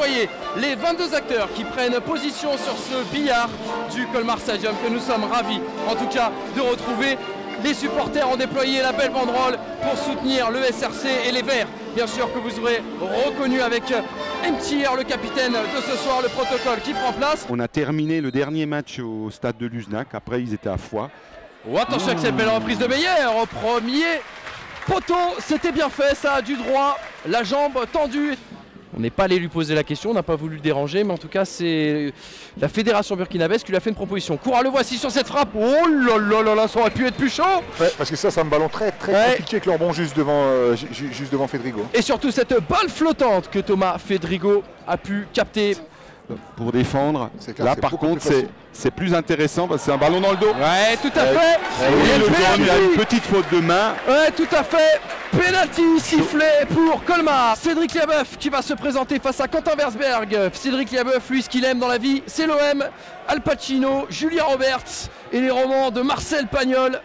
voyez les 22 acteurs qui prennent position sur ce billard du Colmar Stadium que nous sommes ravis en tout cas de retrouver. Les supporters ont déployé la belle banderole pour soutenir le SRC et les Verts, bien sûr que vous aurez reconnu avec MTR, le capitaine de ce soir, le protocole qui prend place. On a terminé le dernier match au stade de Luznac, après ils étaient à Foix. Oh, attention avec cette belle reprise de Meyer au premier poteau, c'était bien fait, ça a du droit, la jambe tendue. On n'est pas allé lui poser la question, on n'a pas voulu le déranger, mais en tout cas c'est la fédération burkinabèse qui lui a fait une proposition. Courant, le voici sur cette frappe. Oh là là là là, ça aurait pu être plus chaud. Ouais, parce que ça c'est un ballon très compliqué avec leur bon juste devant Fedrigo. Et surtout cette balle flottante que Thomas Fedrigo a pu capter. Pour défendre, Clair, là par contre c'est plus intéressant parce que c'est un ballon dans le dos. Ouais, tout à fait. Et le joueur lui a une petite faute de main. Ouais, tout à fait. Penalty sifflé pour Colmar. Cédric Liabeuf qui va se présenter face à Quentin Versberg. Cédric Liabeuf, lui, ce qu'il aime dans la vie, c'est l'OM, Al Pacino, Julia Roberts et les romans de Marcel Pagnol.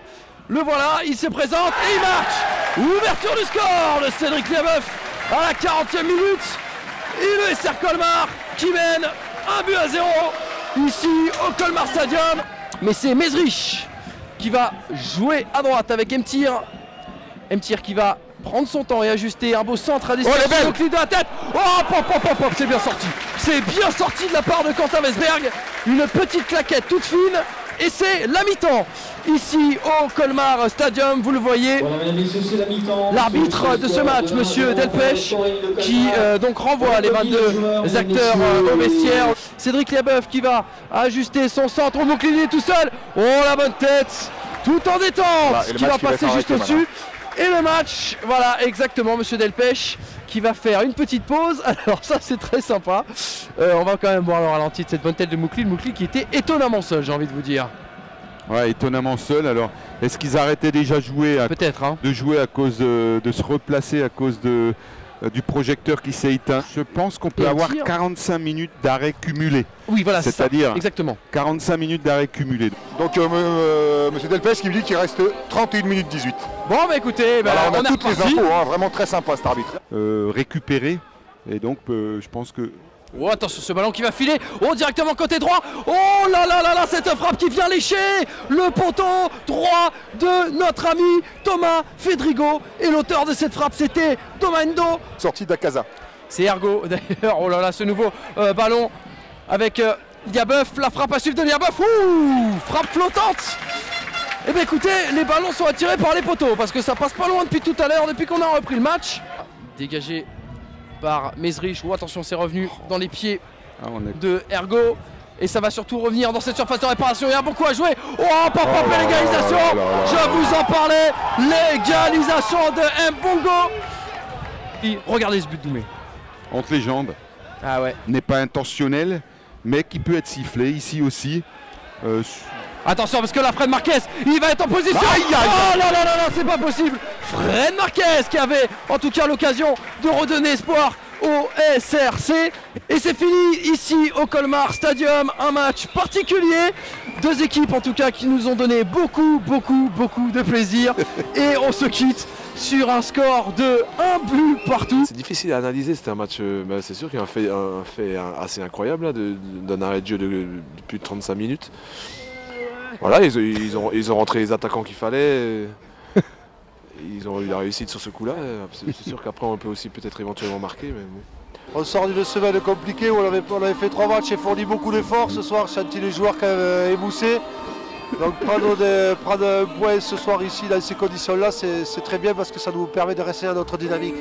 Le voilà, il se présente et il marque. Ouverture du score de Cédric Liabeuf à la 40e minute. Et le SR Colmar qui mène 1-0 ici au Colmar Stadium. Mais c'est Mezrich qui va jouer à droite avec Mtir. Mtir qui va prendre son temps et ajuster un beau centre à destination au clip de la tête. Oh, pop, c'est bien sorti. C'est bien sorti de la part de Quentin Versberg. Une petite claquette toute fine. Et c'est la mi-temps ici au Colmar Stadium, vous le voyez. L'arbitre de ce match, monsieur Delpech, qui donc renvoie les 22 acteurs au vestiaire. Cédric Liabeuf qui va ajuster son centre au bouclier tout seul. Oh, la bonne tête, tout en détente, qui va passer juste au-dessus. Et le match, voilà exactement, monsieur Delpech qui va faire une petite pause. Alors ça c'est très sympa. On va quand même voir le ralenti de cette bonne tête de Moukli. Moukli qui était étonnamment seul, j'ai envie de vous dire. Ouais, étonnamment seul. Alors est-ce qu'ils arrêtaient déjà peut-être de jouer à cause de se replacer à cause du projecteur qui s'est éteint? Je pense qu'on peut avoir 45 minutes d'arrêt cumulé. Oui, voilà, c'est-à-dire exactement 45 minutes d'arrêt cumulé. Donc monsieur Delpech qui me dit qu'il reste 31 minutes 18. Bon bah écoutez, on a toutes les infos, hein, vraiment très sympa cet arbitre. Récupéré, et donc je pense que... Oh, attention ce ballon qui va filer. Oh, directement côté droit. Oh là là là là, cette frappe qui vient lécher le poteau droit de notre ami Thomas Fedrigo. Et l'auteur de cette frappe c'était Domendo. Sortie d'Akaza. C'est Ergo d'ailleurs. Oh là là, ce nouveau ballon avec Liabeuf. La frappe à suivre de Liabeuf. Ouh, frappe flottante. Eh bien écoutez, les ballons sont attirés par les poteaux parce que ça passe pas loin depuis tout à l'heure, depuis qu'on a repris le match. Dégagé par Mezrich. Oh, attention, c'est revenu dans les pieds de Ergo. Et ça va surtout revenir dans cette surface de réparation. Il y a beaucoup à jouer. Oh, l'égalisation. Je vous en parlais. L'égalisation de Mbongo. Regardez ce but de Doumé. Entre les jambes. Ah ouais. N'est pas intentionnel, mais qui peut être sifflé ici aussi. Attention parce que là Fred Marquez il va être en position. Oh là là là là, c'est pas possible. Fred Marquez qui avait en tout cas l'occasion de redonner espoir au SRC. Et c'est fini ici au Colmar Stadium. Un match particulier. Deux équipes en tout cas qui nous ont donné beaucoup de plaisir. Et on se quitte sur un score de 1 but partout. C'est difficile à analyser, c'était un match, c'est sûr qu'il y a un fait assez incroyable là, d'un arrêt de jeu de plus de 35 minutes. Voilà, ils ont rentré les attaquants qu'il fallait. Ils ont eu la réussite sur ce coup-là. C'est sûr qu'après on peut aussi peut-être éventuellement marquer. Mais bon. On sort d'une semaine compliquée où on avait fait 3 matchs et fourni beaucoup d'efforts. Ce soir, senti les joueurs quand même émoussés. Donc prendre un point ce soir ici dans ces conditions-là, c'est très bien parce que ça nous permet de rester dans notre dynamique.